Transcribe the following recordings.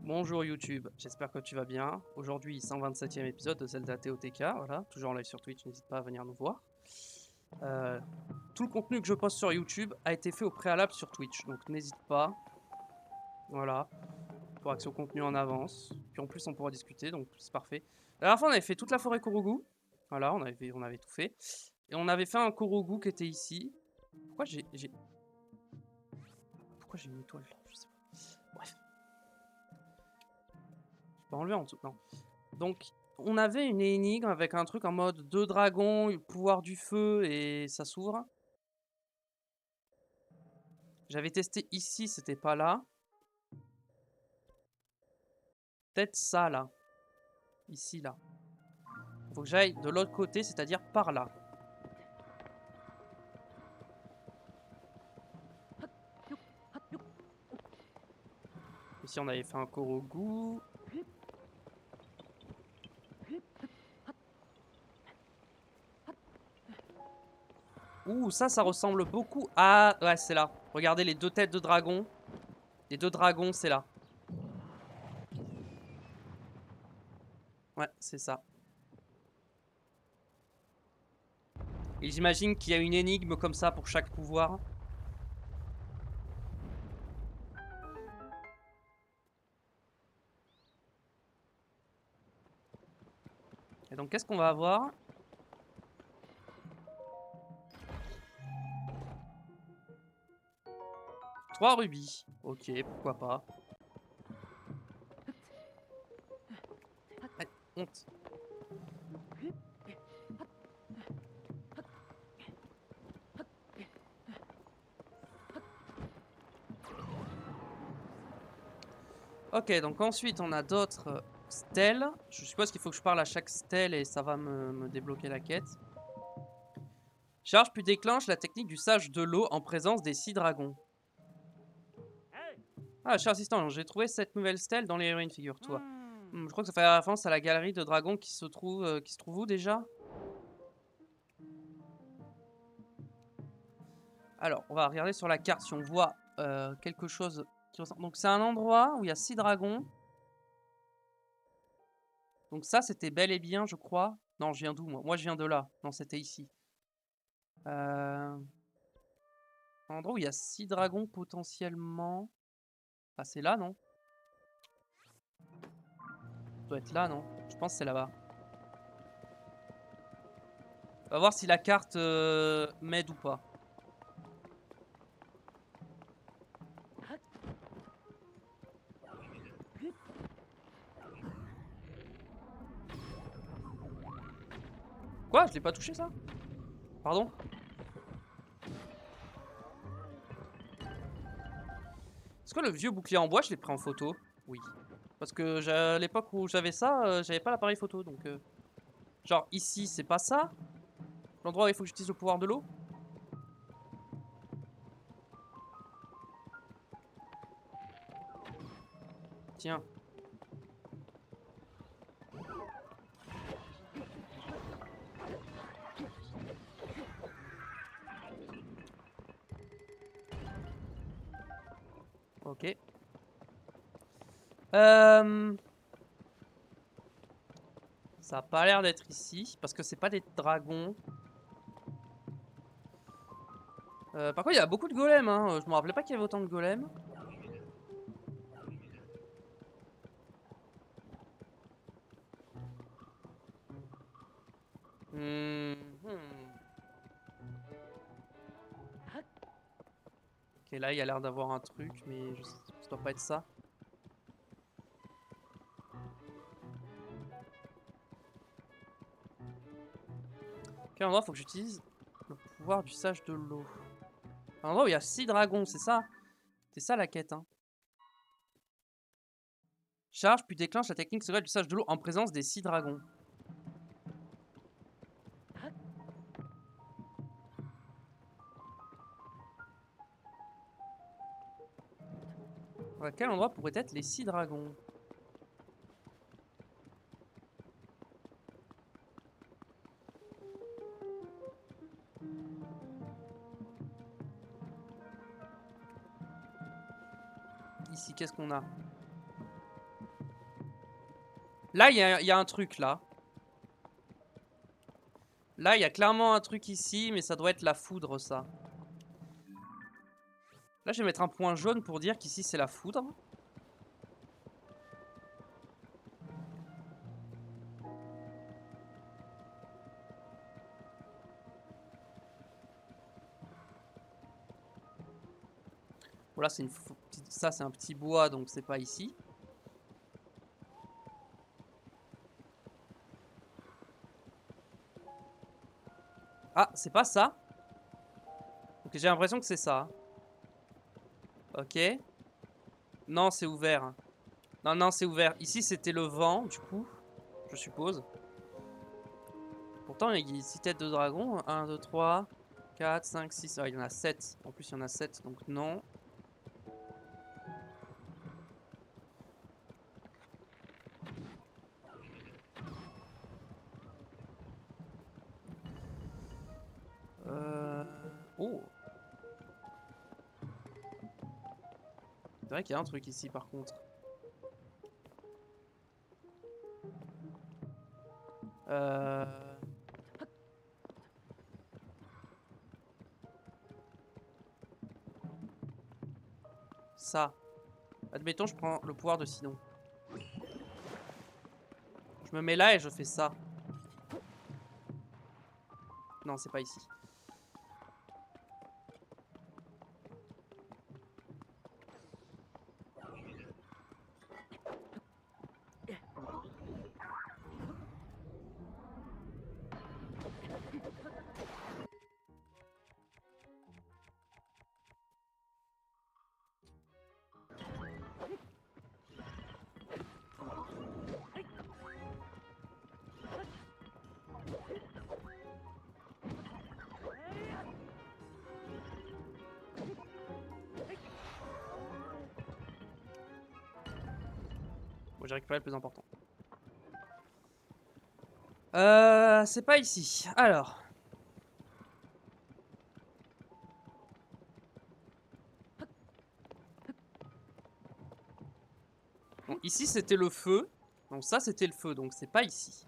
Bonjour YouTube, j'espère que tu vas bien. Aujourd'hui, 127e épisode de Zelda TOTK, voilà, toujours en live sur Twitch, n'hésite pas à venir nous voir. Tout le contenu que je poste sur YouTube a été fait au préalable sur Twitch, donc n'hésite pas, voilà, pour accès au contenu en avance. Puis en plus, on pourra discuter, donc c'est parfait. La dernière fois, on avait fait toute la forêt Korogu, voilà, on avait tout fait. Et on avait fait un Korogu qui était ici. Pourquoi j'ai une étoile là? Je sais pas. Bref. Je peux enlever en dessous, non. Donc, on avait une énigme avec un truc en mode 2 dragons, le pouvoir du feu et ça s'ouvre. J'avais testé ici, c'était pas là. Peut-être ça là. Ici là. Faut que j'aille de l'autre côté, c'est-à-dire par là. Ici on avait fait un Korogu. Ouh, ça ressemble beaucoup à... Ouais, c'est là. Regardez les deux têtes de dragon. Les deux dragons, c'est là. Ouais, c'est ça. Et j'imagine qu'il y a une énigme comme ça pour chaque pouvoir. Et donc, qu'est-ce qu'on va avoir? 3 rubis. Ok, pourquoi pas. Allez, honte. Ok, donc ensuite on a d'autres stèles. Je suppose qu'il faut que je parle à chaque stèle et ça va me débloquer la quête. Charge puis déclenche la technique du sage de l'eau en présence des 6 dragons. Ah, cher assistant, j'ai trouvé cette nouvelle stèle dans les ruines, figure-toi. Je crois que ça fait référence à la galerie de dragons qui se trouve où déjà? Alors, on va regarder sur la carte si on voit quelque chose qui ressemble. Donc c'est un endroit où il y a 6 dragons. Donc ça, c'était bel et bien, je crois. Non, je viens d'où, moi? Moi, je viens de là. Non, c'était ici. Un endroit où il y a 6 dragons potentiellement. Ah, c'est là, non? Ça doit être là, non? Je pense que c'est là-bas. On va voir si la carte m'aide ou pas. Quoi? Je l'ai pas touché, ça? Pardon? Est-ce que le vieux bouclier en bois, je l'ai pris en photo? Oui. Parce que à l'époque où j'avais ça, j'avais pas l'appareil photo, donc... Genre, ici, c'est pas ça? L'endroit où il faut que j'utilise le pouvoir de l'eau? Tiens. Ok. Ça a pas l'air d'être ici, parce que c'est pas des dragons. Par contre, il y a beaucoup de golems, hein. Je me rappelais pas qu'il y avait autant de golems. Ok, là, il y a l'air d'avoir un truc, mais ça doit pas être ça. Quel endroit faut que j'utilise le pouvoir du sage de l'eau? Un endroit où il y a 6 dragons, c'est ça? C'est ça la quête, hein. Charge puis déclenche la technique secrète du sage de l'eau en présence des 6 dragons. À quel endroit pourraient être les 6 dragons? Ici, qu'est-ce qu'on a? Là, il y a un truc, là. Là, il y a clairement un truc ici, mais ça doit être la foudre, ça. Là, je vais mettre un point jaune pour dire qu'ici, c'est la foudre. Voilà, c'est ça, c'est un petit bois, donc c'est pas ici. Ah, c'est pas ça. Ok, j'ai l'impression que c'est ça. Ok. Non, c'est ouvert. Non, non, c'est ouvert. Ici, c'était le vent, du coup, je suppose. Pourtant, il y a 6 têtes de dragon. 1, 2, 3, 4, 5, 6. Ah, il y en a 7. En plus, il y en a 7, donc non. Oh. C'est vrai qu'il y a un truc ici, par contre. Ça. Admettons, je prends le pouvoir de Sidon. Je me mets là et je fais ça. Non, c'est pas ici. Bon, j'ai récupéré le plus important. C'est pas ici. Alors. Bon, ici, c'était le feu. Donc ça, c'était le feu. Donc c'est pas ici.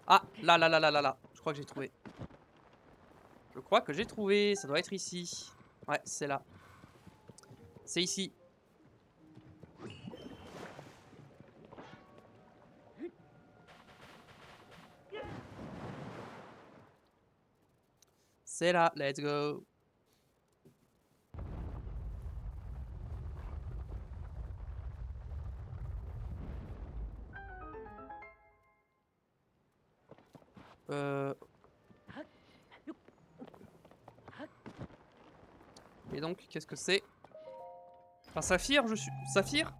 Ah, là, là, là, là, là, là. Je crois que j'ai trouvé. Je crois que j'ai trouvé. Ça doit être ici. Ouais, c'est là. C'est ici. C'est là. Let's go. Et donc, qu'est-ce que c'est? Un saphir, je suis... Saphir?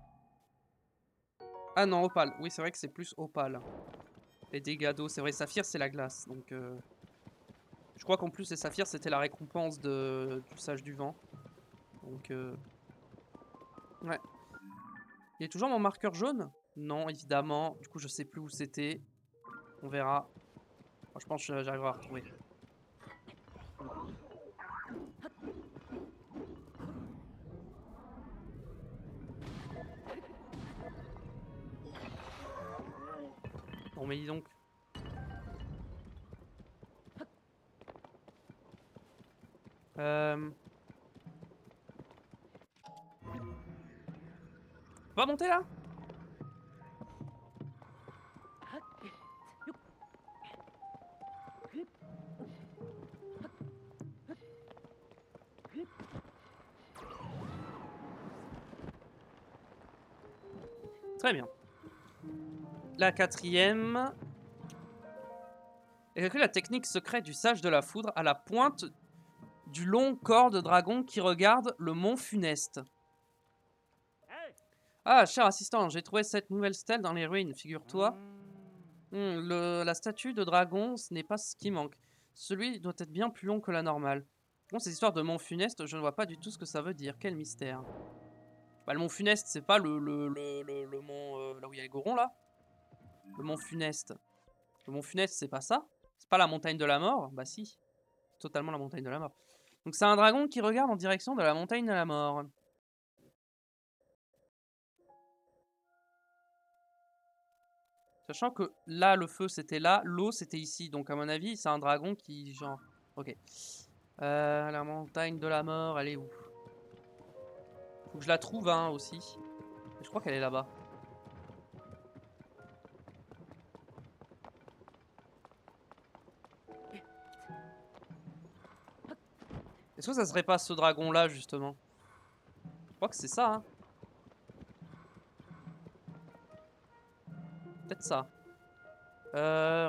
Ah non, opale. Oui, c'est vrai que c'est plus opale. Les dégâts d'eau, c'est vrai, saphir, c'est la glace. Donc, je crois qu'en plus, les saphirs, c'était la récompense du sage du vent. Donc, ouais. Il y a toujours mon marqueur jaune? Non, évidemment. Du coup, je sais plus où c'était. On verra. Moi, je pense que j'arriverai à retrouver. Bon, mais dis donc. Pas monter là? Très bien. La quatrième. Et la technique secrète du sage de la foudre à la pointe du long corps de dragon qui regarde le mont funeste. Ah, cher assistant, j'ai trouvé cette nouvelle stèle dans les ruines, figure-toi. La statue de dragon, ce n'est pas ce qui manque. Celui doit être bien plus long que la normale. Bon, ces histoires de mont funeste, je ne vois pas du tout ce que ça veut dire. Quel mystère. Bah, le mont funeste, c'est pas le mont là où il y a les gorons, là? Le mont funeste. Le mont funeste, c'est pas ça? C'est pas la montagne de la mort? Bah si, c'est totalement la montagne de la mort. Donc c'est un dragon qui regarde en direction de la montagne de la mort. Sachant que là, le feu, c'était là. L'eau, c'était ici. Donc, à mon avis, c'est un dragon qui, genre... Ok. La montagne de la mort, elle est où? Faut que je la trouve, hein, aussi. Je crois qu'elle est là-bas. Est-ce que ça serait pas ce dragon-là, justement? Je crois que c'est ça, hein. Peut-être ça.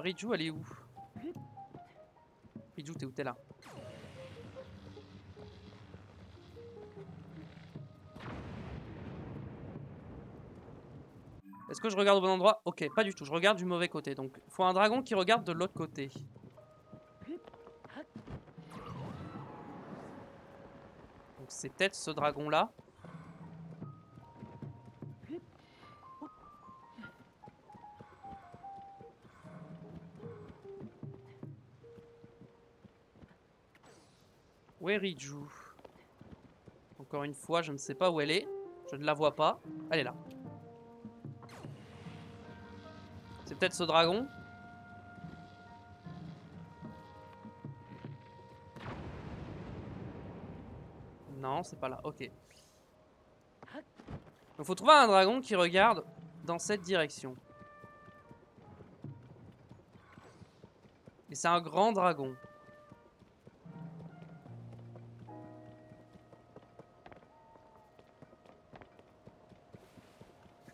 Riju, elle est où? Riju, t'es où? T'es là. Est-ce que je regarde au bon endroit? Ok, pas du tout. Je regarde du mauvais côté. Donc, il faut un dragon qui regarde de l'autre côté. Donc, c'est peut-être ce dragon-là. Où est Riju? Encore une fois, je ne sais pas où elle est. Je ne la vois pas. Elle est là. C'est peut-être ce dragon. Non, c'est pas là. Ok. Il faut trouver un dragon qui regarde dans cette direction. Et c'est un grand dragon.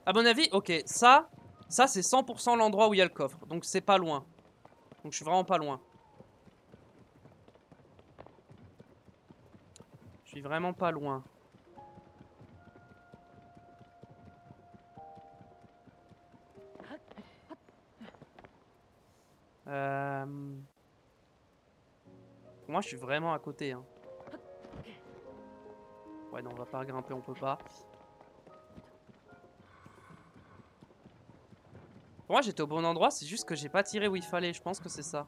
À mon avis, ok, ça c'est 100% l'endroit où il y a le coffre. Donc c'est pas loin. Donc je suis vraiment pas loin. Je suis vraiment pas loin. Pour moi, je suis vraiment à côté. Hein. Ouais, non, on va pas grimper, on peut pas. Pour moi, j'étais au bon endroit, c'est juste que j'ai pas tiré où il fallait. Je pense que c'est ça.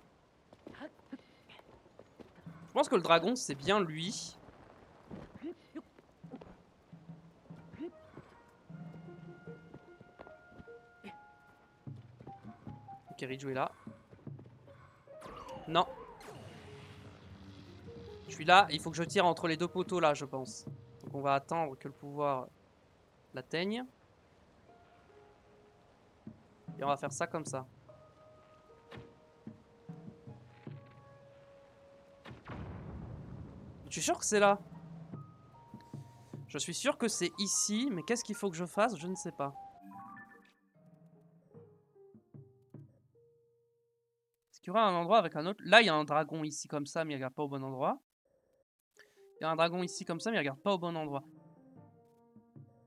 Je pense que le dragon, c'est bien lui. Ok, Riju est là. Non. Je suis là, il faut que je tire entre les deux poteaux là, je pense. Donc on va attendre que le pouvoir l'atteigne. Et on va faire ça comme ça. Je suis sûr que c'est là. Je suis sûr que c'est ici, mais qu'est-ce qu'il faut que je fasse? Je ne sais pas. Est-ce qu'il y aura un endroit avec un autre? Là, il y a un dragon ici comme ça, mais il regarde pas au bon endroit. Il y a un dragon ici comme ça, mais il regarde pas au bon endroit.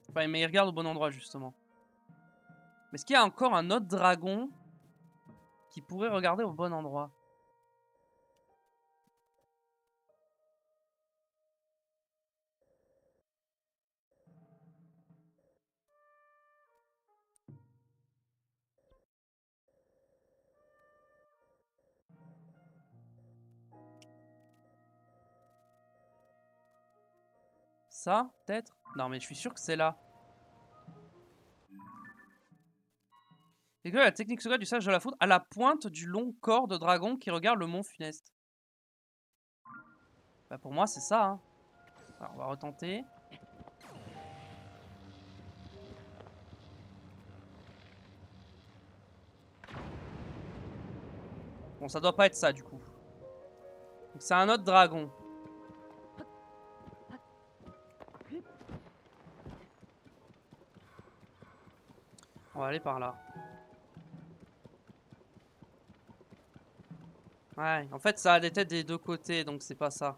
Enfin, mais il regarde au bon endroit, justement. Mais est-ce qu'il y a encore un autre dragon qui pourrait regarder au bon endroit? Ça, peut-être? Non, mais je suis sûr que c'est là. C'est que la technique secrète du sage de la foudre à la pointe du long corps de dragon qui regarde le mont funeste. Bah pour moi c'est ça. Hein. Alors on va retenter. Bon ça doit pas être ça du coup. Donc c'est un autre dragon. On va aller par là. Ouais, en fait ça a des têtes des deux côtés donc c'est pas ça.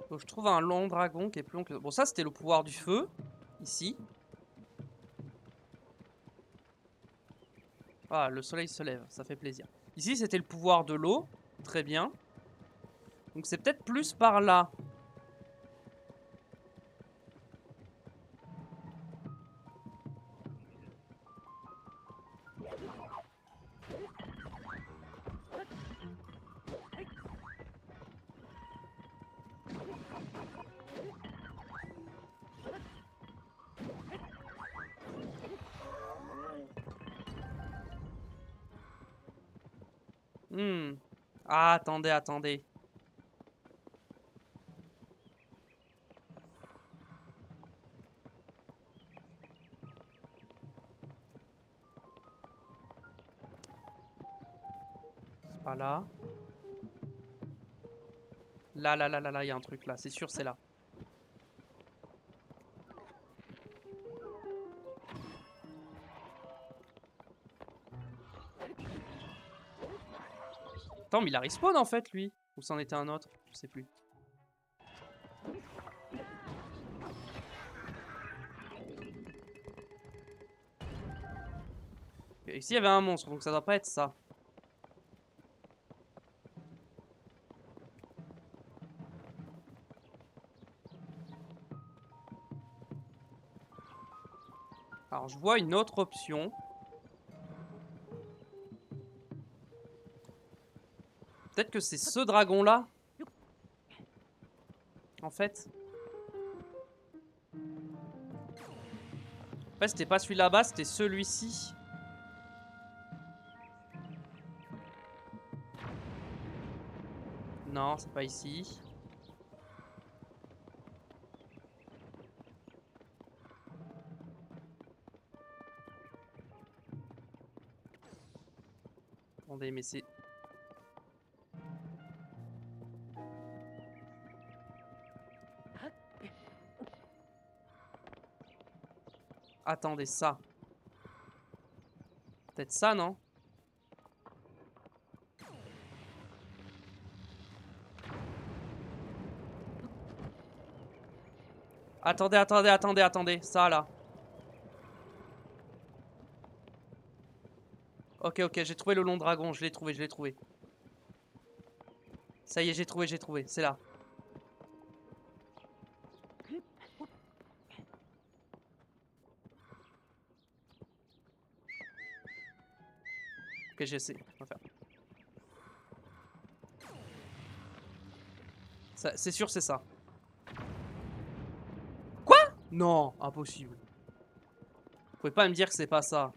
Donc je trouve un long dragon qui est plus long que... Bon ça c'était le pouvoir du feu. Ici. Ah le soleil se lève, ça fait plaisir. Ici c'était le pouvoir de l'eau. Très bien. Donc c'est peut-être plus par là. Ah, attendez, attendez. C'est pas là. Là, il y a un truc là. C'est sûr, c'est là. Attends, mais il a respawn en fait, lui. Ou c'en était un autre, je sais plus. Et ici, il y avait un monstre, donc ça doit pas être ça. Alors, je vois une autre option. Peut-être que c'est ce dragon-là. En fait. En fait, c'était pas celui là-bas, c'était celui-ci. Non, c'est pas ici. Attendez, mais c'est... Attendez, ça. Peut-être ça, non? Attendez, attendez, attendez, attendez. Ça, là. Ok, ok, j'ai trouvé le long dragon. Je l'ai trouvé, je l'ai trouvé. Ça y est, j'ai trouvé, j'ai trouvé. C'est là. Ok, j'essaie. On va faire. C'est sûr, c'est ça. Quoi? Non, impossible. Vous pouvez pas me dire que c'est pas ça.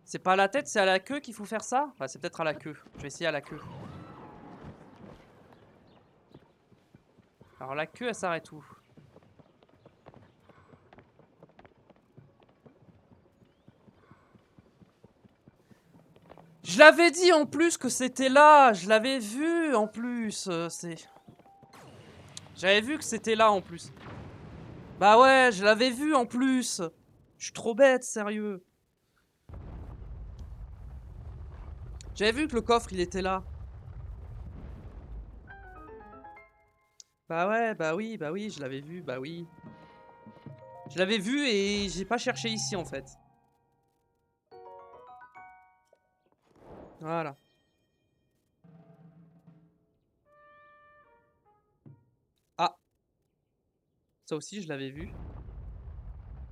C'est pas à la tête, c'est à la queue qu'il faut faire ça? Enfin, c'est peut-être à la queue. Je vais essayer à la queue. Alors la queue, elle s'arrête où? Je l'avais dit en plus que c'était là. Je l'avais vu en plus. J'avais vu que c'était là en plus. Bah ouais, je l'avais vu en plus. Je suis trop bête, sérieux. J'avais vu que le coffre, il était là. Bah ouais, bah oui, je l'avais vu, bah oui. Je l'avais vu et j'ai pas cherché ici en fait. Voilà. Ah, ça aussi je l'avais vu.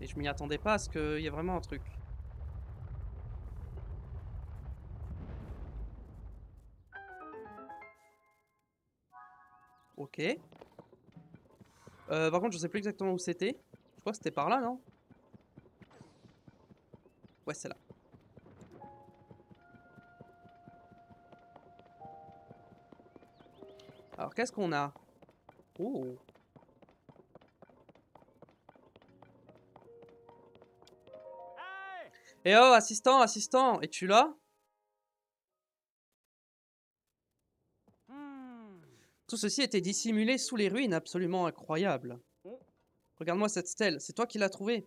Et je m'y attendais pas à ce qu'il y ait vraiment un truc. Ok. Par contre, je sais plus exactement où c'était. Je crois que c'était par là, non? Ouais, c'est là. Alors, qu'est-ce qu'on a? Oh. Eh oh, assistant, assistant, es-tu là? Tout ceci était dissimulé sous les ruines, absolument incroyable. Regarde-moi cette stèle, c'est toi qui l'as trouvée.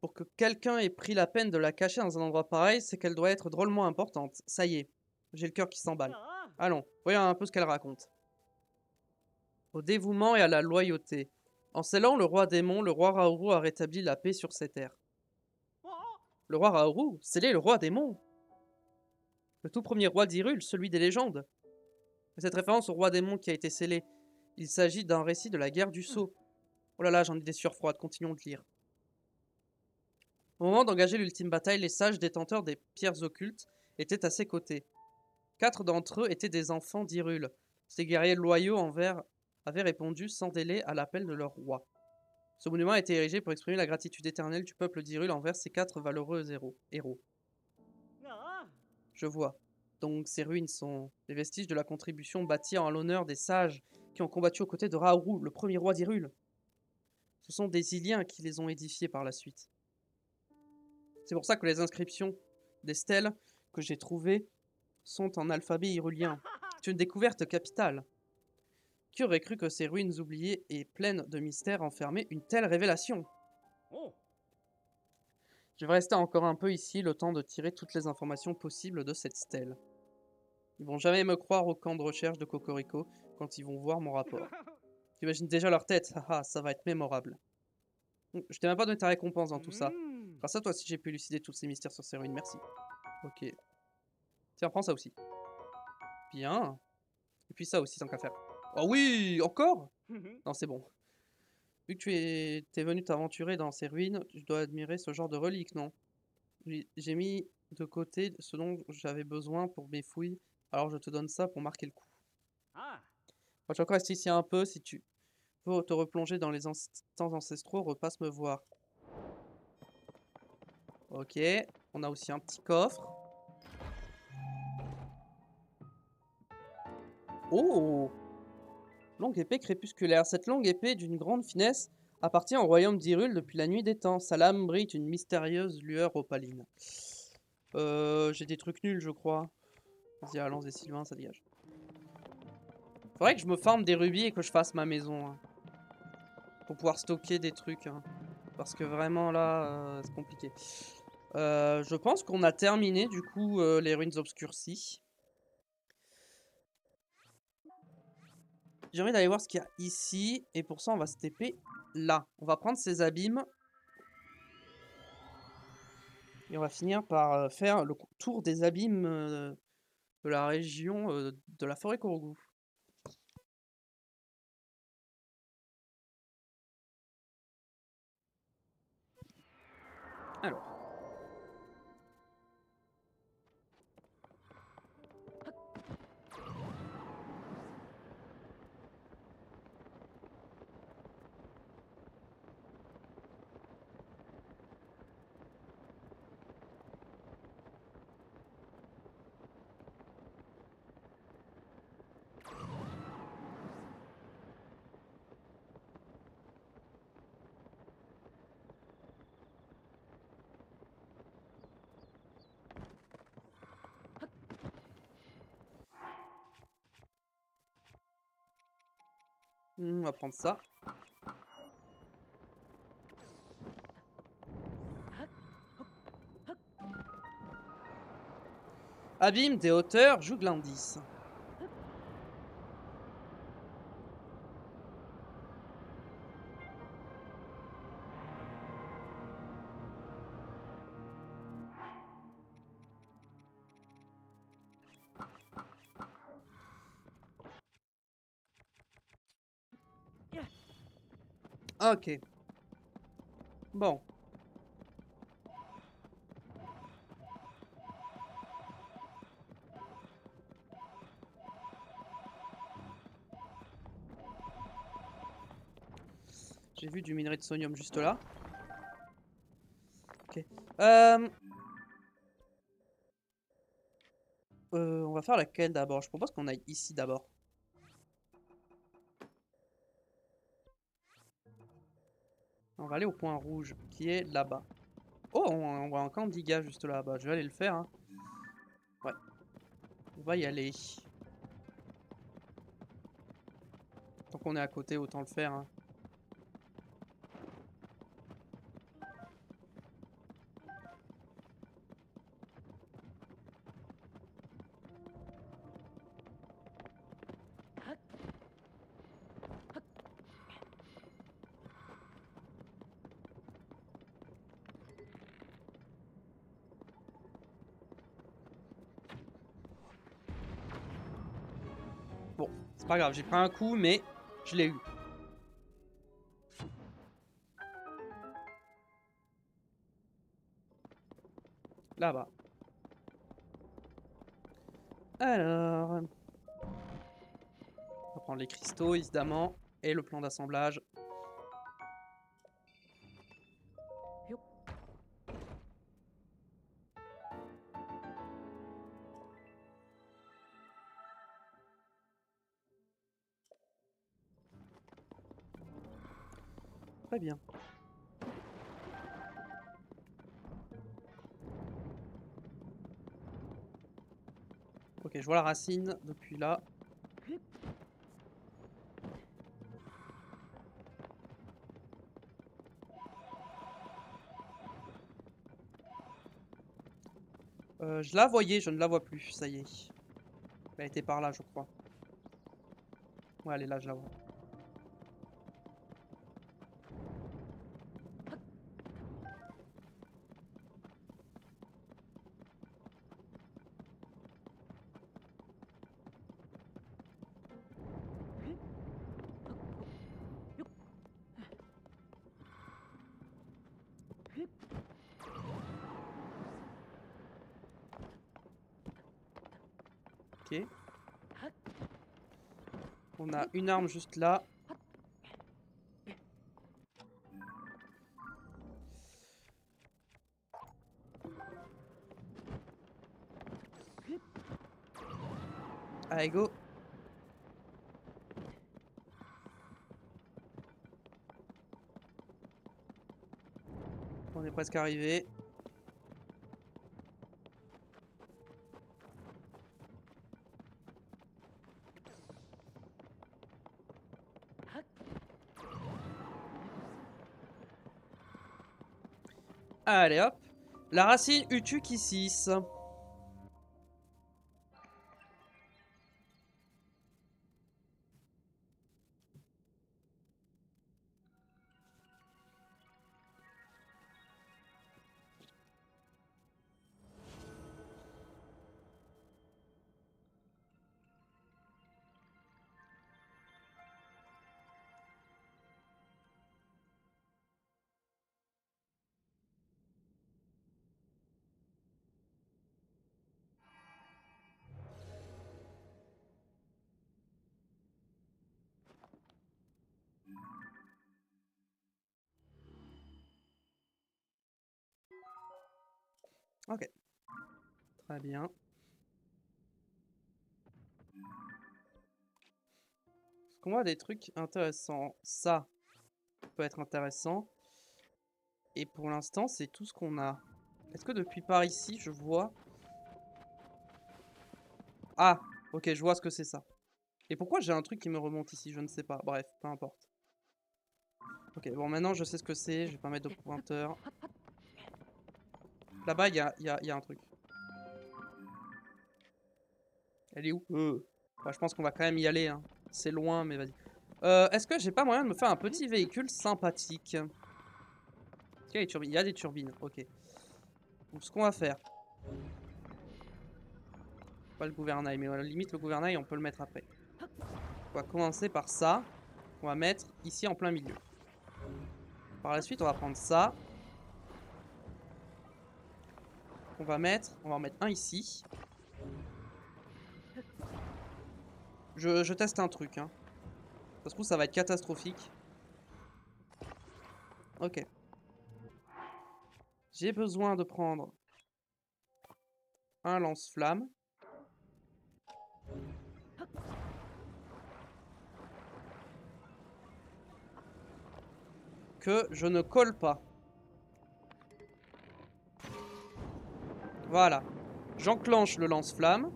Pour que quelqu'un ait pris la peine de la cacher dans un endroit pareil, c'est qu'elle doit être drôlement importante. Ça y est, j'ai le cœur qui s'emballe. Allons, voyons un peu ce qu'elle raconte. Au dévouement et à la loyauté. En scellant le roi démon, le roi Raourou a rétabli la paix sur ces terres. Le roi Raourou, scellé le roi démon. Le tout premier roi d'Hyrule, celui des légendes. Et cette référence au roi démon qui a été scellé, il s'agit d'un récit de la guerre du sceau. Oh là là, j'en ai des sueurs froides, continuons de lire. Au moment d'engager l'ultime bataille, les sages détenteurs des pierres occultes étaient à ses côtés. 4 d'entre eux étaient des enfants d'Hyrule. Ces guerriers loyaux avaient répondu sans délai à l'appel de leur roi. Ce monument a été érigé pour exprimer la gratitude éternelle du peuple d'Hyrule envers ces 4 valeureux héros. Je vois. Donc ces ruines sont les vestiges de la contribution bâtie en l'honneur des sages qui ont combattu aux côtés de Raoru, le premier roi d'Hyrule. Ce sont des Iliens qui les ont édifiés par la suite. C'est pour ça que les inscriptions des stèles que j'ai trouvées sont en alphabet hyrulien. C'est une découverte capitale. Qui aurait cru que ces ruines oubliées et pleines de mystères enfermaient une telle révélation? Je vais rester encore un peu ici, le temps de tirer toutes les informations possibles de cette stèle. Ils vont jamais me croire au camp de recherche de Cocorico quand ils vont voir mon rapport. J'imagine déjà leur tête, haha, ça va être mémorable. Je t'ai même pas donné ta récompense dans tout ça. Grâce à toi si j'ai pu élucider tous ces mystères sur ces ruines, merci. Ok. Tiens, prends ça aussi. Bien. Et puis ça aussi, tant qu'à faire. Oh oui, encore? Non, c'est bon. Vu que t'es venu t'aventurer dans ces ruines, tu dois admirer ce genre de reliques, non? J'ai mis de côté ce dont j'avais besoin pour mes fouilles, alors je te donne ça pour marquer le coup. Moi, j'ai encore resté ici un peu, si tu veux te replonger dans les temps ancestraux, repasse me voir. Ok, on a aussi un petit coffre. Oh! Longue épée crépusculaire. Cette longue épée d'une grande finesse appartient au royaume d'Hyrule depuis la nuit des temps. Sa lame brille une mystérieuse lueur opaline. J'ai des trucs nuls, je crois. Vas-y, allons-y, Sylvain, ça dégage. Faudrait que je me farme des rubis et que je fasse ma maison. Hein, pour pouvoir stocker des trucs. Hein, parce que vraiment, là, c'est compliqué. Je pense qu'on a terminé, du coup, les ruines obscurcies. J'ai envie d'aller voir ce qu'il y a ici. Et pour ça, on va se TP là. On va prendre ces abîmes. Et on va finir par faire le tour des abîmes de la région de la forêt Korogu. Alors. On va prendre ça. Abîme des hauteurs, Jouglandis. Ok. Bon. J'ai vu du minerai de sonium juste là. Ok. On va faire laquelle d'abord? Je propose qu'on aille ici d'abord. On va aller au point rouge, qui est là-bas. Oh, on voit un camp d'Iga juste là-bas. Je vais aller le faire. Hein. Ouais. On va y aller. Tant qu'on est à côté, autant le faire. Hein. Bon, c'est pas grave, j'ai pris un coup, mais je l'ai eu. Là-bas. Alors... On va prendre les cristaux, évidemment, et le plan d'assemblage. Très bien. Ok, je vois la racine depuis là. Je la voyais, je ne la vois plus, ça y est. Elle était par là, je crois. Ouais, elle est là, je la vois. Ok. On a une arme juste là. Allez, go. On est presque arrivé. Allez hop. La racine Utukissis. Ok. Très bien. Est-ce qu'on voit des trucs intéressants? Ça peut être intéressant. Et pour l'instant, c'est tout ce qu'on a. Est-ce que depuis par ici, je vois... Ah, ok, je vois ce que c'est ça. Et pourquoi j'ai un truc qui me remonte ici? Je ne sais pas. Bref, peu importe. Ok, bon, maintenant je sais ce que c'est. Je vais pas mettre de pointeur. Là-bas, il y a un truc. Elle est où? Ouais, je pense qu'on va quand même y aller. Hein. C'est loin, mais vas-y. Est-ce que j'ai pas moyen de me faire un petit véhicule sympathique? Il y a des turbines. Il y a des turbines. Ok. Donc, ce qu'on va faire. Pas le gouvernail, mais à la limite, le gouvernail, on peut le mettre après. On va commencer par ça. On va mettre ici en plein milieu. Par la suite, on va prendre ça. On va en mettre un ici. Je teste un truc. Hein. Ça se trouve, ça va être catastrophique. Ok. J'ai besoin de prendre un lance-flamme. Que je ne colle pas. Voilà. J'enclenche le lance-flamme.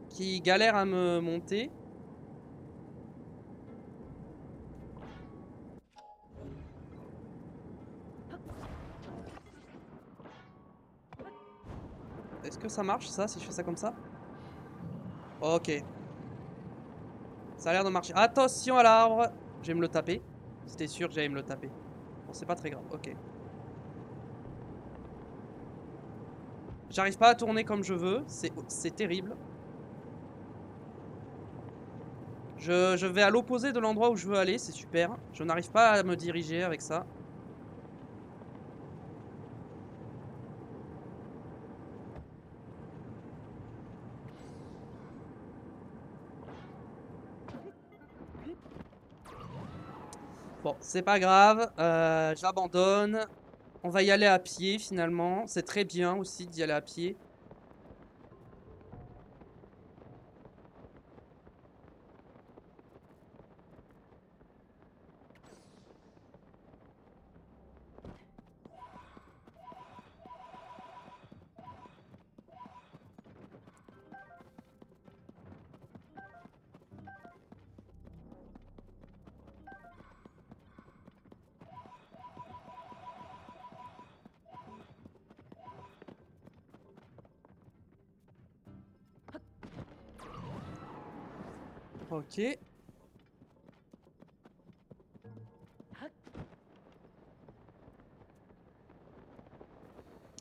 Qui galère à me monter. Est-ce que ça marche ça, si je fais ça comme ça? Ok. Ça a l'air de marcher. Attention à l'arbre! Je vais me le taper. C'était sûr que j'allais me le taper. Bon, c'est pas très grave. Ok. J'arrive pas à tourner comme je veux. C'est terrible. Je vais à l'opposé de l'endroit où je veux aller. C'est super. Je n'arrive pas à me diriger avec ça. Bon, c'est pas grave. J'abandonne. On va y aller à pied finalement. C'est très bien aussi d'y aller à pied. Ok.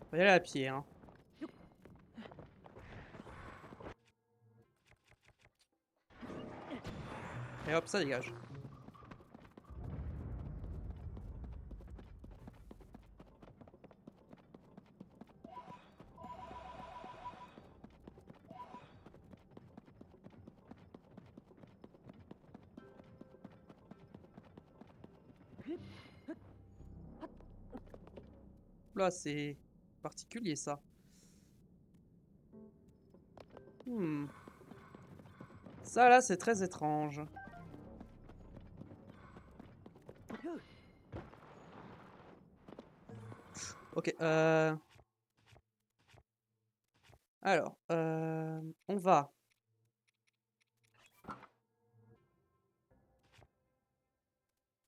On va y aller à pied, hein. Et hop, ça dégage. Là, c'est particulier, ça. Hmm. Ça, là, c'est très étrange. Ok, alors, on va...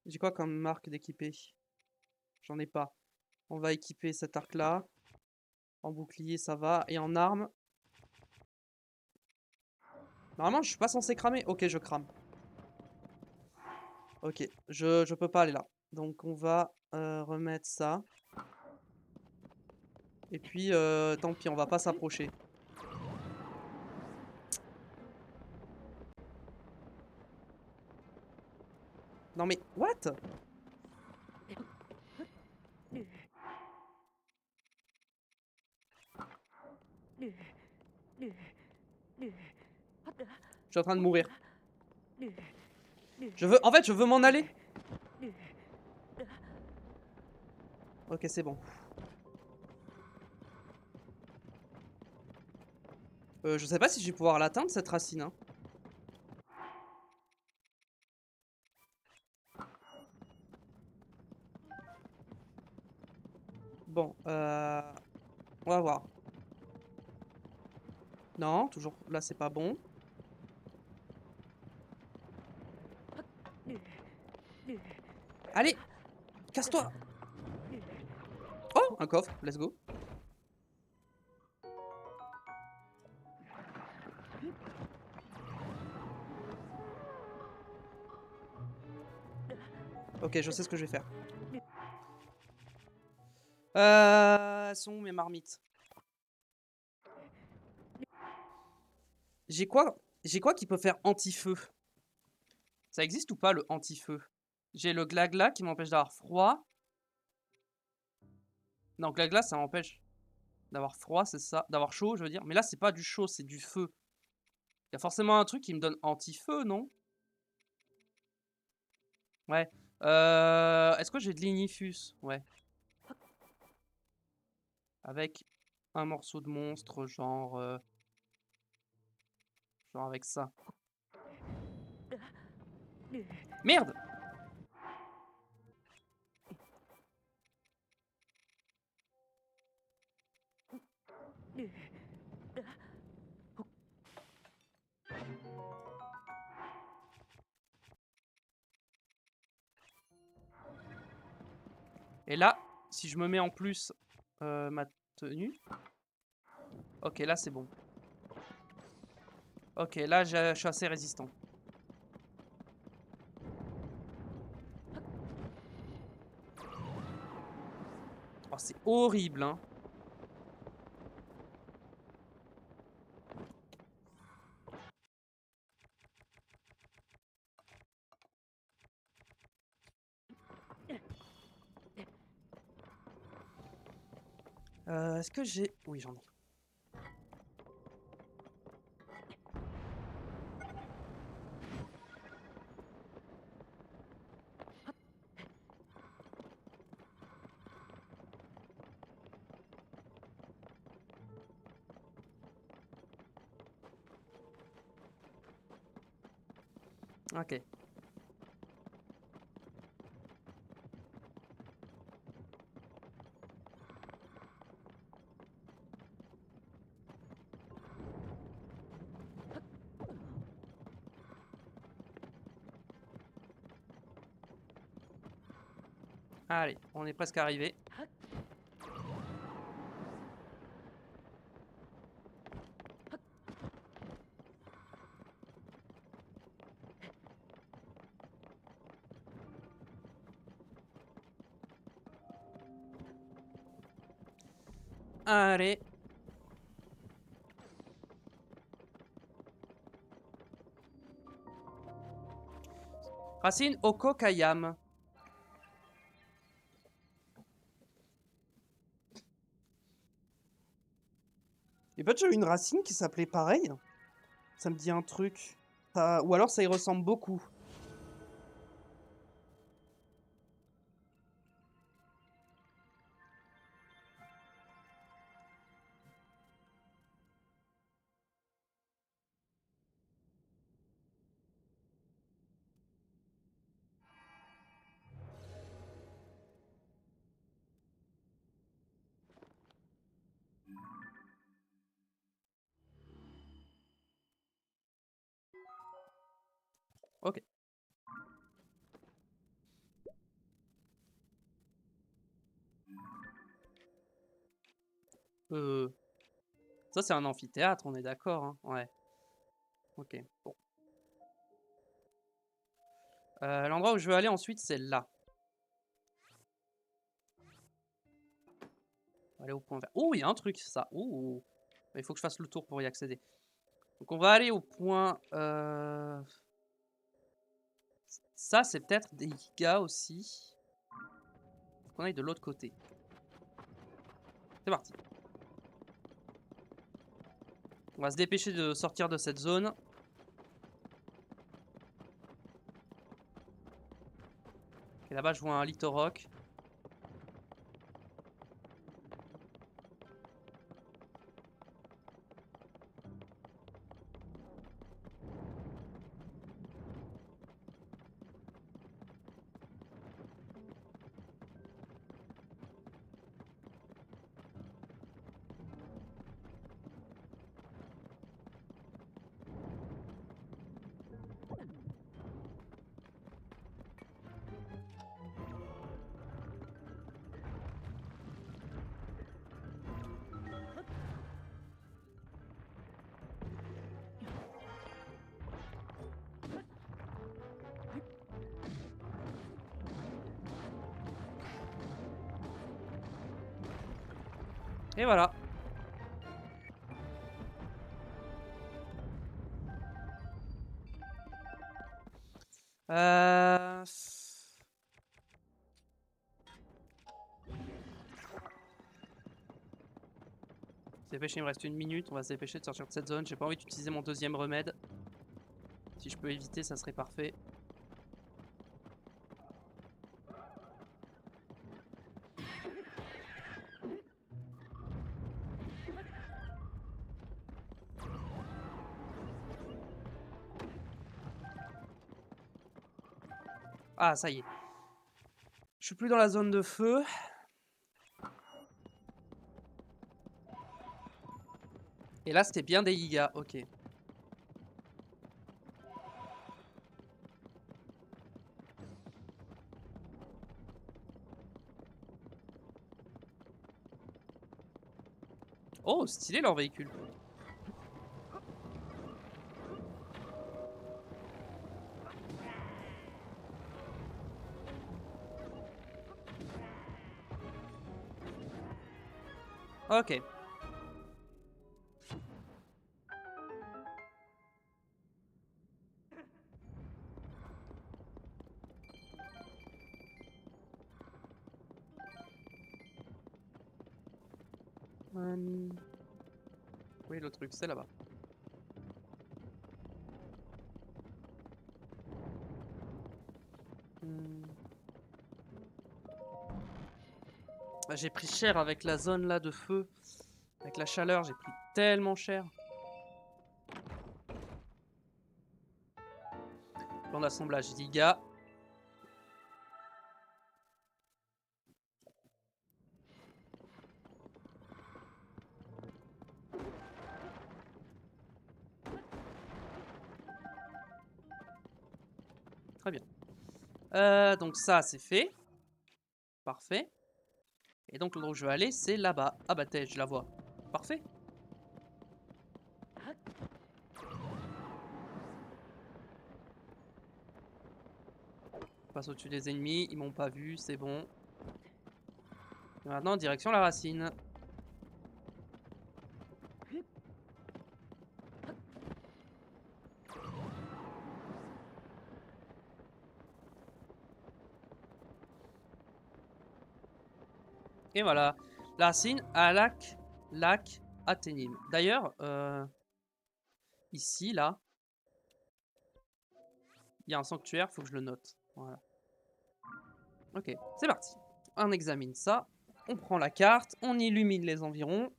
J'ai quoi comme marque d'équiper? J'en ai pas. On va équiper cet arc-là. En bouclier, ça va. Et en arme... Normalement, je suis pas censé cramer. Ok, je crame. Ok, je peux pas aller là. Donc, on va remettre ça. Et puis, tant pis, on va pas s'approcher. Non mais, what? Je suis en train de mourir. En fait, je veux m'en aller. Ok, c'est bon. Je sais pas si je vais pouvoir l'atteindre, cette racine, hein. Bon, on va voir. Non, toujours là, c'est pas bon. Allez, casse-toi. Oh, un coffre, let's go. Ok, je sais ce que je vais faire. Elles sont où mes marmites? J'ai quoi? J'ai quoi qui peut faire anti-feu? Ça existe ou pas le anti-feu? J'ai le glagla qui m'empêche d'avoir froid. Non, glagla, ça m'empêche d'avoir froid, c'est ça. D'avoir chaud, je veux dire. Mais là, c'est pas du chaud, c'est du feu. Il y a forcément un truc qui me donne anti-feu, non? Ouais. Est-ce que j'ai de l'inifus? Ouais. Avec un morceau de monstre, genre avec ça. Merde! Et là, si je me mets en plus ma tenue... Ok, là c'est bon. Ok, là je suis assez résistant. Oh, c'est horrible, hein. Est-ce que j'ai... Oui, j'en ai. Ok. Allez, on est presque arrivé. Allez. Racine Okokayam. Et pas déjà eu une racine qui s'appelait pareil? Ça me dit un truc. Ou alors ça y ressemble beaucoup. Ok. Ça c'est un amphithéâtre, on est d'accord, hein? Ouais. Ok, bon. L'endroit où je veux aller ensuite, c'est là. Aller au point vert. Oh, il y a un truc, ça. Oh, il faut que je fasse le tour pour y accéder. Donc on va aller au point... Ça, c'est peut-être des gigas aussi. Faut qu'on aille de l'autre côté. C'est parti. On va se dépêcher de sortir de cette zone. Et là-bas, je vois un lithorock. Et voilà. Euh... Dépêcher, il me reste 1 minute. On va se dépêcher de sortir de cette zone. J'ai pas envie d'utiliser mon deuxième remède. Si je peux éviter, ça serait parfait. Ah, ça y est. Je suis plus dans la zone de feu. Et là, c'était bien des gigas. Ok. Oh, stylé leur véhicule. Ok. Oui, le truc, c'est là-bas. J'ai pris cher avec la zone là de feu. Avec la chaleur, j'ai pris tellement cher. Plan d'assemblage giga. Très bien. Donc ça, c'est fait. Parfait. Et donc l'endroit où je veux aller, c'est là-bas. Ah bah je la vois. Parfait. On passe au-dessus des ennemis, ils m'ont pas vu, c'est bon. Et maintenant, direction la racine. Et voilà. La racine à lac atteignable. D'ailleurs, ici, là, il y a un sanctuaire, faut que je le note. Voilà. Ok, c'est parti. On examine ça. On prend la carte, on illumine les environs.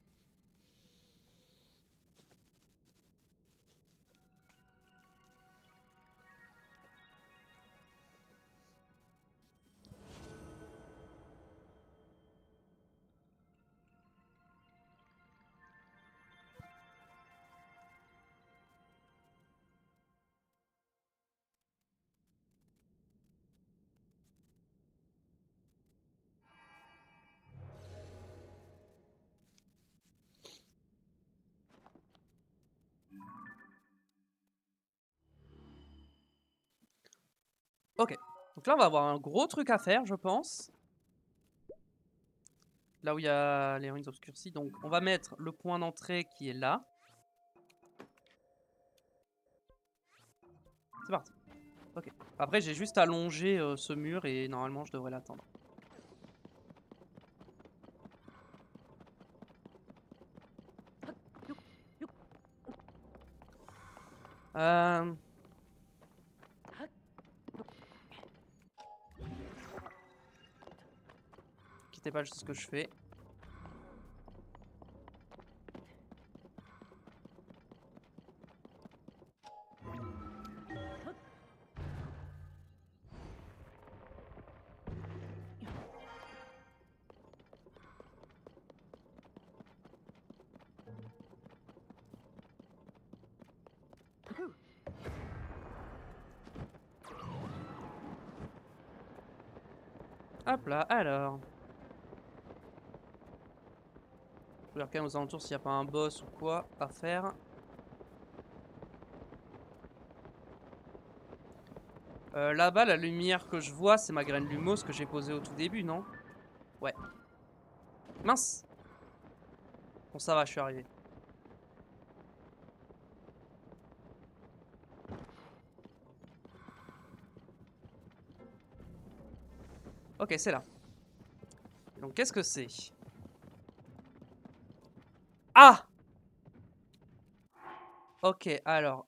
Ok, donc là on va avoir un gros truc à faire, je pense. Là où il y a les ruines obscurcies. Donc on va mettre le point d'entrée qui est là. C'est parti. Ok. Après j'ai juste à longer ce mur et normalement je devrais l'attendre. Euh... Quittez pas, je sais ce que je fais. Hop là, alors. Je regarde quand même aux alentours s'il n'y a pas un boss ou quoi à faire. Là-bas, la lumière que je vois, c'est ma graine lumos que j'ai posée au tout début, non? Ouais. Mince! Bon, ça va, je suis arrivé. Ok, c'est là. Donc, qu'est-ce que c'est? Ah! Ok, alors...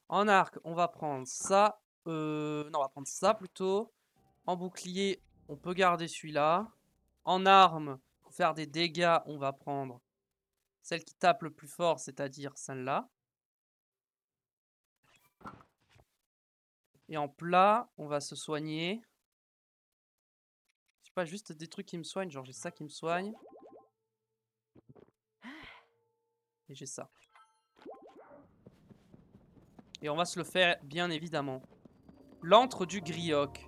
En arc, on va prendre ça. Non, on va prendre ça plutôt. En bouclier, on peut garder celui-là. En arme, pour faire des dégâts, on va prendre celle qui tape le plus fort, c'est-à-dire celle-là. Et en plat, on va se soigner. C'est pas juste des trucs qui me soignent, genre j'ai ça qui me soigne. Et j'ai ça. Et on va se le faire, bien évidemment. L'antre du grioc.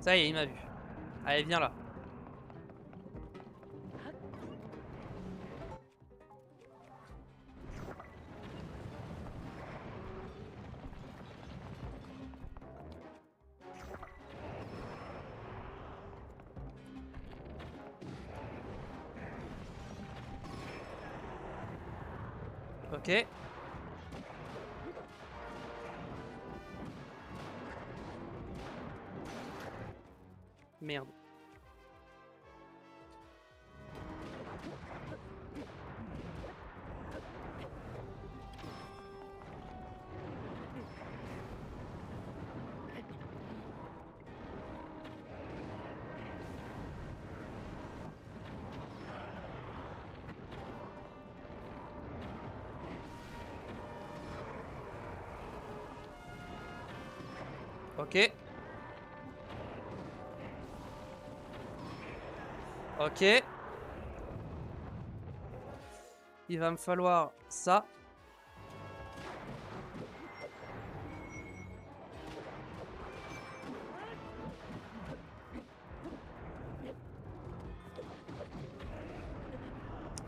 Ça y est, il m'a vu. Allez, viens là. Ok. Merde. Ok. Ok. Il va me falloir ça.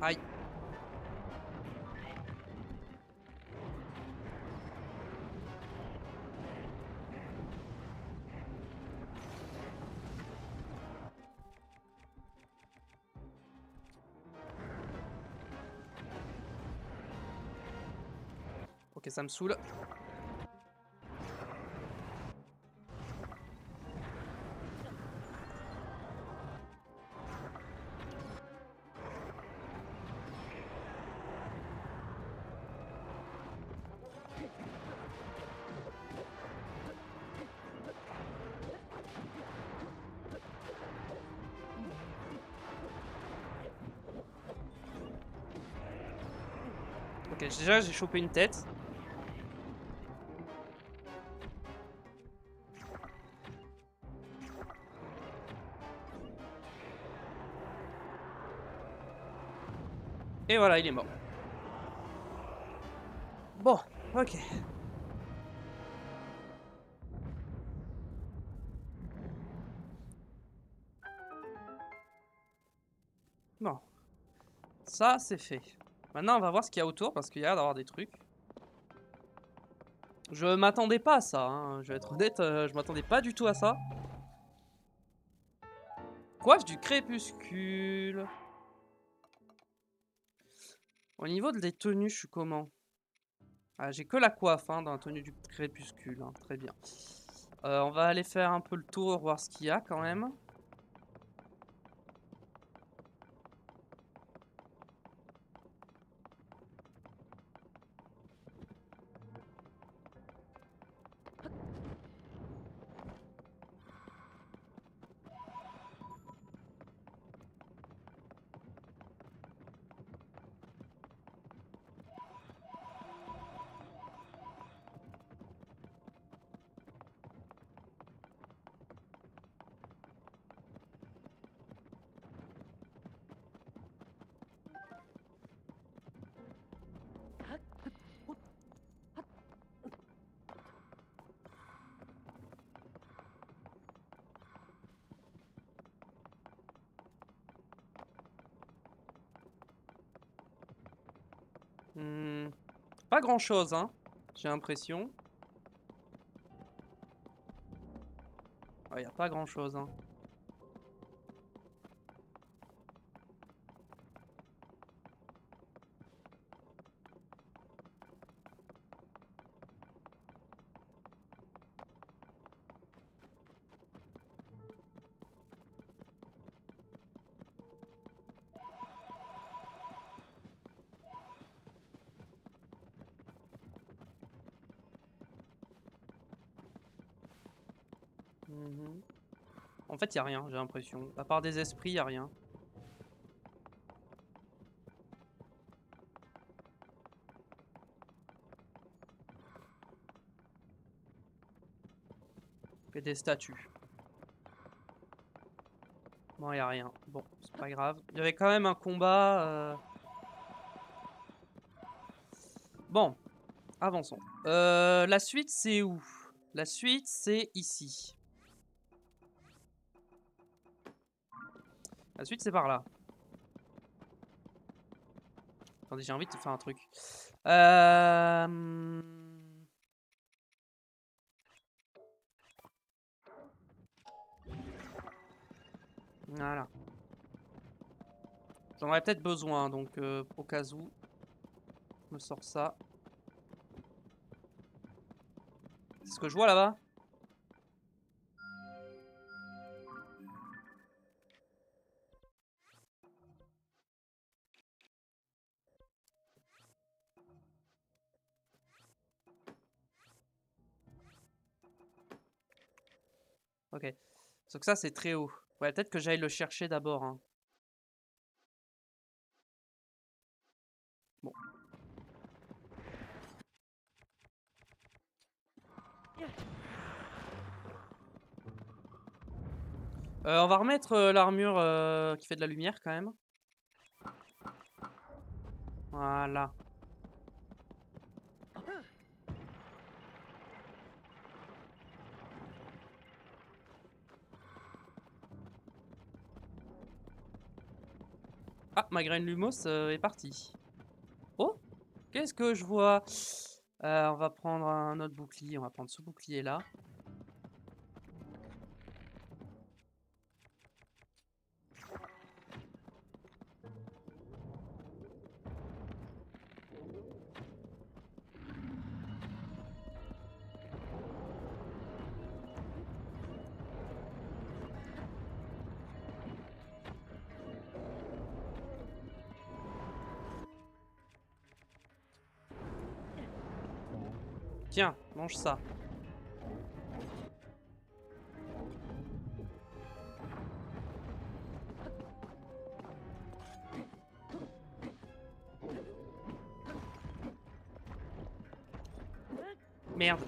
Aïe. Ok, ça me saoule. Ok, déjà j'ai chopé une tête. Et voilà, il est mort. Bon, ok. Bon, ça c'est fait. Maintenant on va voir ce qu'il y a autour parce qu'il y a l'air d'avoir des trucs. Je m'attendais pas à ça, hein. Je vais être honnête, je m'attendais pas du tout à ça. Coiffe du crépuscule. Au niveau des tenues, je suis comment? Ah, j'ai que la coiffe hein, dans la tenue du crépuscule, hein. Très bien. On va aller faire un peu le tour, voir ce qu'il y a quand même. Hmm, pas grand chose, hein, j'ai l'impression. Il y a pas grand chose, hein. Mhm. En fait, il y a rien, j'ai l'impression. À part des esprits, il y a rien. Et des statues. Bon, il y a rien. Bon, c'est pas grave. Il y avait quand même un combat. Bon, avançons. La suite, c'est où? La suite, c'est ici. La suite, c'est par là. Attendez, j'ai envie de faire un truc. Voilà. J'en aurais peut-être besoin, donc au cas où, je me sors ça. C'est ce que je vois là-bas? Ok. Sauf que ça, c'est très haut. Ouais, peut-être que j'aille le chercher d'abord, hein. Bon. On va remettre l'armure qui fait de la lumière quand même. Voilà. Ah, ma graine lumos est partie. Oh, qu'est-ce que je vois? On va prendre un autre bouclier. On va prendre ce bouclier là. Tiens, mange ça. Merde.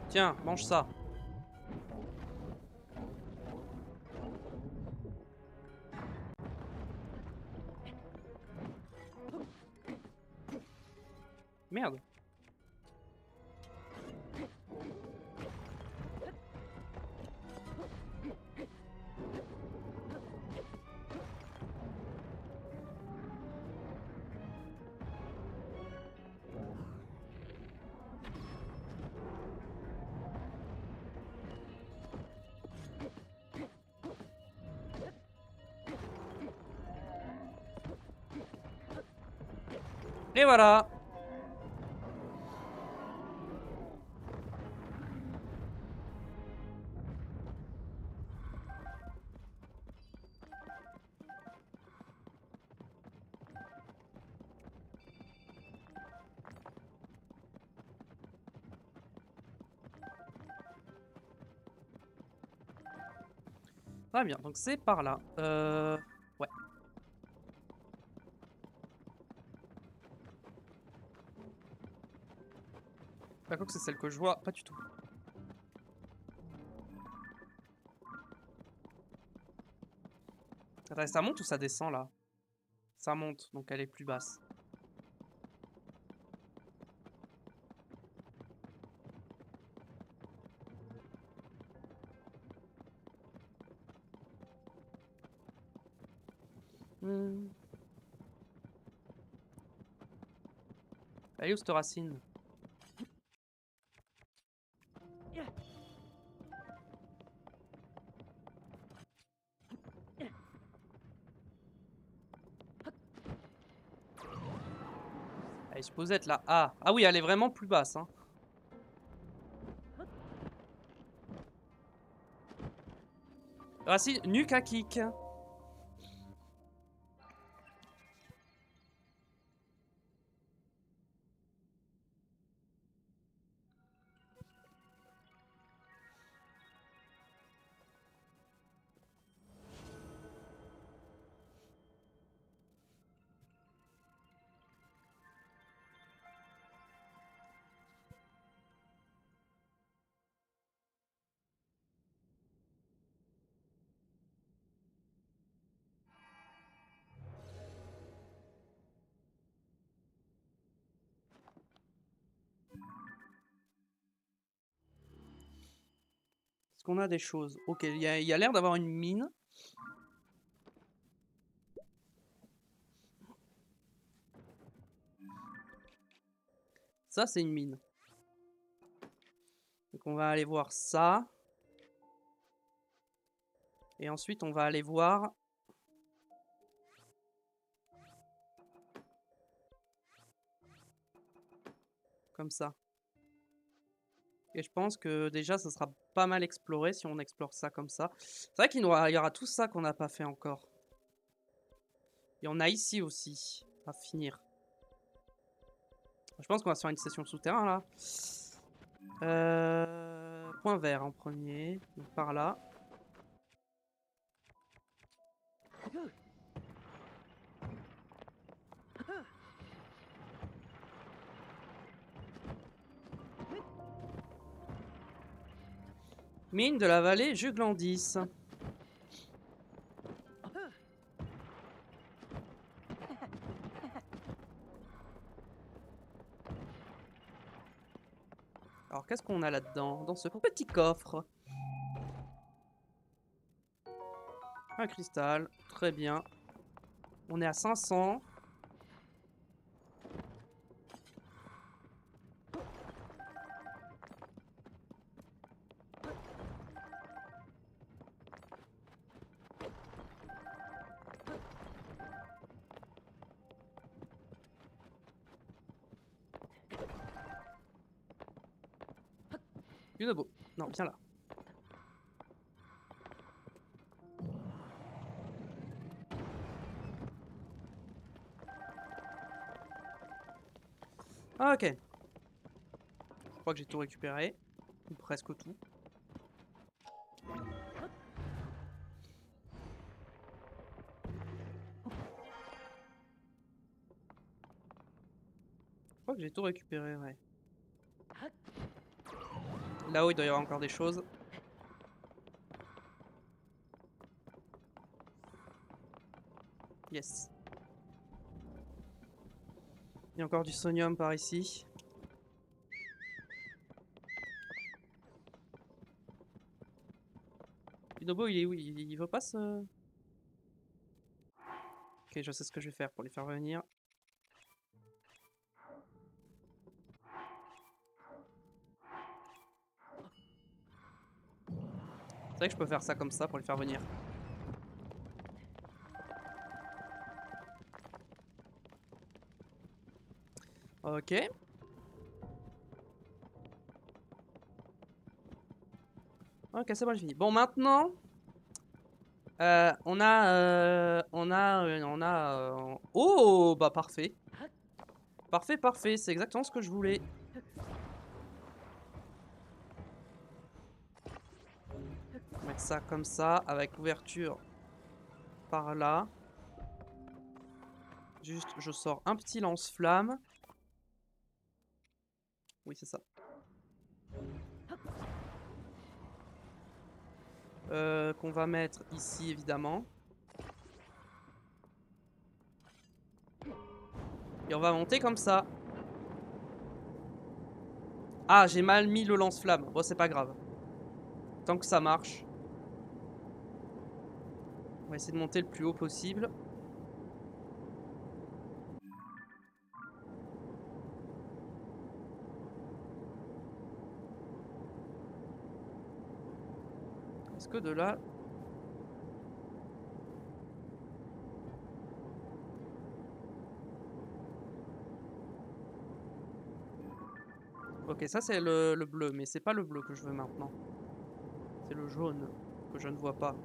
Tiens, mange ça. Merde. Et voilà. Très bien, donc c'est par là. Ouais. Par contre, c'est celle que je vois, pas du tout. Attends, ça monte ou ça descend là? Ça monte, donc elle est plus basse. Hmm. Elle est où cette racine? Elle est supposée être là. Ah, ah oui, elle est vraiment plus basse. Hein. Racine, nuque à kick. Est-ce qu'on a des choses? Ok, il y a l'air d'avoir une mine. Ça, c'est une mine. Donc on va aller voir ça. Et ensuite, on va aller voir... Comme ça. Et je pense que déjà, ça sera pas mal exploré si on explore ça comme ça. C'est vrai qu'il y aura tout ça qu'on n'a pas fait encore. Et on a ici aussi à finir. Je pense qu'on va se faire une session souterrain là. Point vert en premier. Donc par là. Mine de la vallée Juglandis. Alors qu'est-ce qu'on a là-dedans? Dans ce petit coffre. Un cristal. Très bien. On est à 500. Une beau. Non, viens là. Ah, ok. Je crois que j'ai tout récupéré. Ou presque tout. Je crois que j'ai tout récupéré, ouais. Là-haut, il doit y avoir encore des choses. Yes. Il y a encore du sonium par ici. Binobo, il est où? Il veut pas se... Ok, je sais ce que je vais faire pour les faire revenir. C'est vrai que je peux faire ça comme ça pour les faire venir. Ok. Ok, c'est bon, j'ai fini. Bon, maintenant... Oh, bah parfait. Parfait, parfait, c'est exactement ce que je voulais. On va mettre ça comme ça, avec l'ouverture par là. Juste, je sors un petit lance-flamme. Oui, c'est ça. Qu'on va mettre ici, évidemment. Et on va monter comme ça. Ah, j'ai mal mis le lance-flamme. Bon, c'est pas grave. Tant que ça marche. On va essayer de monter le plus haut possible. Est-ce que de là... Ok, ça c'est le bleu, mais c'est pas le bleu que je veux maintenant. C'est le jaune que je ne vois pas.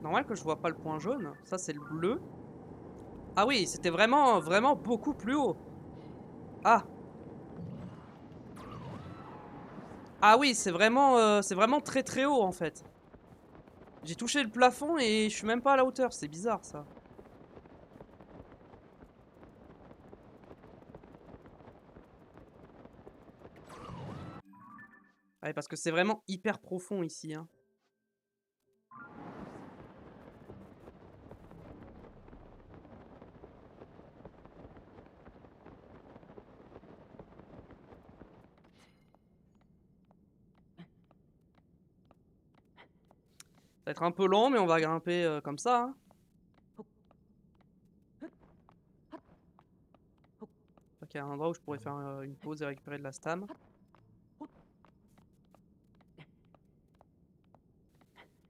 Normal que je vois pas le point jaune. Ça c'est le bleu. Ah oui, c'était vraiment, vraiment beaucoup plus haut. Ah. Ah oui, c'est vraiment très très haut en fait. J'ai touché le plafond et je suis même pas à la hauteur. C'est bizarre ça. Ouais, parce que c'est vraiment hyper profond ici, hein. Ça va être un peu long, mais on va grimper comme ça, hein. Ok, il y a un endroit où je pourrais faire une pause et récupérer de la stam.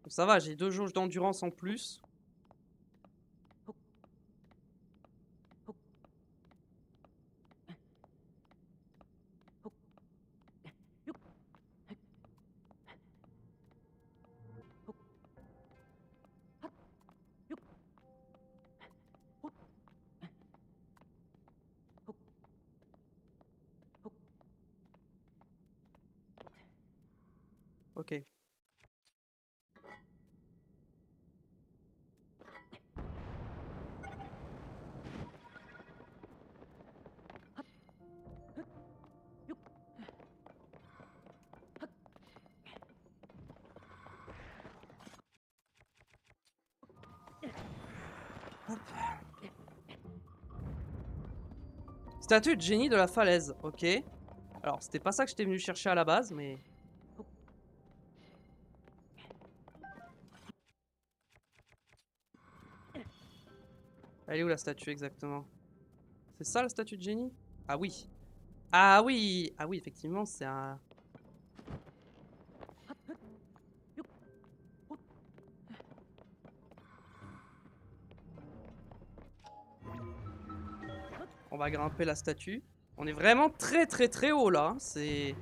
Donc ça va, j'ai 2 jauges d'endurance en plus. Ok. Hop. Statue de génie de la falaise, ok. Alors, c'était pas ça que j'étais venu chercher à la base, mais... Elle est où la statue exactement? C'est ça la statue de génie? Ah oui. Ah oui! Ah oui, effectivement, c'est un... On va grimper la statue. On est vraiment très très très haut là, hein. C'est...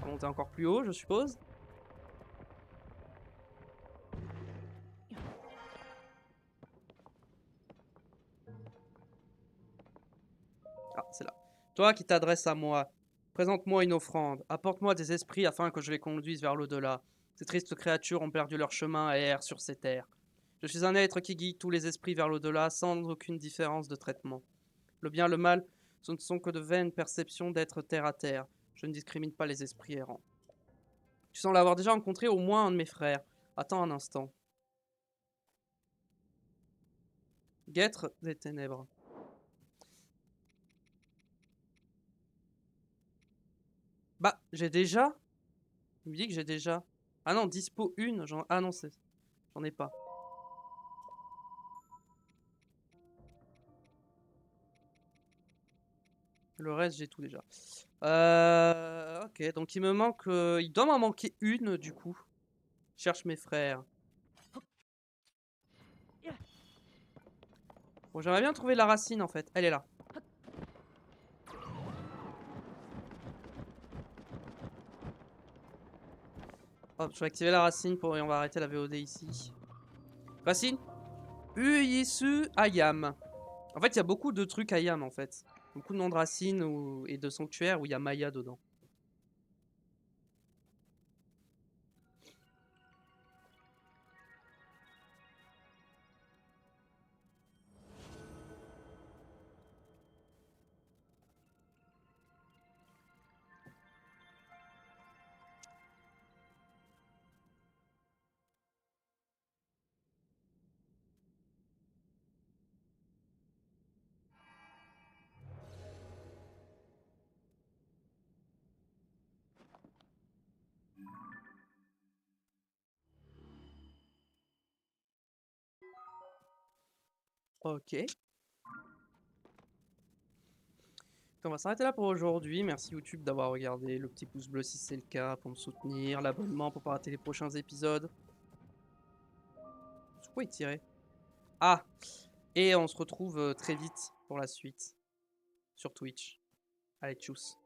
On va monter encore plus haut, je suppose. Ah, c'est là. Toi qui t'adresses à moi, présente-moi une offrande. Apporte-moi des esprits afin que je les conduise vers l'au-delà. Ces tristes créatures ont perdu leur chemin et errent sur ces terres. Je suis un être qui guide tous les esprits vers l'au-delà sans aucune différence de traitement. Le bien, le mal, ce ne sont que de vaines perceptions d'être terre à terre. Je ne discrimine pas les esprits errants. Tu sembles avoir déjà rencontré au moins un de mes frères. Attends un instant. Guêtre des ténèbres. Bah, j'ai déjà. Il me dit que j'ai déjà. Ah non, dispo une. Ah non, j'en ai pas. Le reste, j'ai tout déjà. Ok, donc il me manque. Il doit m'en manquer une du coup. Je cherche mes frères. Bon, j'aimerais bien trouver la racine en fait. Elle est là. Hop, je vais activer la racine pour et on va arrêter la VOD ici. Racine Uyisu Ayam. En fait, il y a beaucoup de trucs Ayam en fait. Beaucoup de noms de racines et de sanctuaires où il y a Maya dedans. Ok. On va s'arrêter là pour aujourd'hui. Merci YouTube d'avoir regardé. Le petit pouce bleu si c'est le cas pour me soutenir. L'abonnement pour pas rater les prochains épisodes. Sur quoi il tirait? Ah! Et on se retrouve très vite pour la suite sur Twitch. Allez, tchuss.